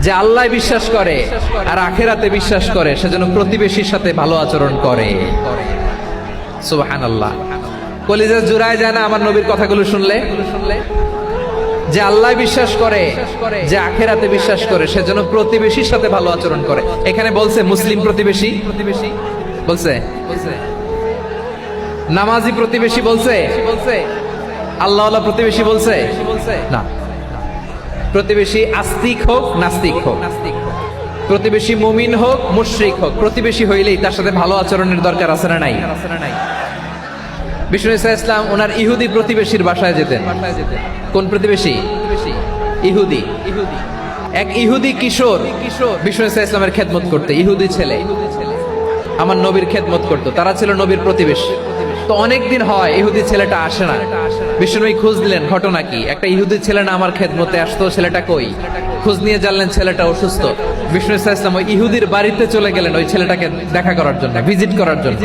যে আল্লাহ বিশ্বাস করে আর আখিরাতে বিশ্বাস করে সেজন্য প্রতিবেশীর সাথে ভালো আচরণ করে। সুবহানাল্লাহ। কলিজা জুড়ায় যায় না আমার নবীর কথাগুলো শুনলে? যে আল্লাহ বিশ্বাস করে, যে আখিরাতে বিশ্বাস করে সেজন্য প্রতিবেশীর সাথে ভালো আচরণ করে। এখানে বলছে মুসলিম প্রতিবেশী বলছে, নামাজি প্রতিবেশী বলছে, আল্লাহওয়ালা প্রতিবেশী বলছে না। প্রতিবেশী আস্তিক হোক নাস্তিক হোক, প্রতিবেশী মুমিন হোক মুশরিক হোক, প্রতিবেশী হইলেই তার সাথে ভালো আচরণের দরকার আছে না নাই? বিষ্ণু ঈসা ইসলাম ওনার ইহুদি প্রতিবেশীর বাসায় যেতেন। কোন প্রতিবেশী? ইহুদি। এক ইহুদি কিশোর বিষ্ণু ঈসা ইসলামের খেদমত করতে, ইহুদি ছেলে আমার নবীর খেদমত করতো, তারা ছিল নবীর প্রতিবেশী। তো অনেকদিন হয় ইহুদি ছেলেটা আসে না। বিষ্ণুনবী খোঁজ দিলেন, ঘটনা কি? একটা ইহুদি ছেলে না আমার খেদমতে আসতো, ছেলেটা কই? খোঁজ নিয়ে জানলেন ছেলেটা অসুস্থ। বিষ্ণু ঈসা ইসলাম ওই ইহুদির বাড়িতে চলে গেলেন ওই ছেলেটাকে দেখা করার জন্য, ভিজিট করার জন্য।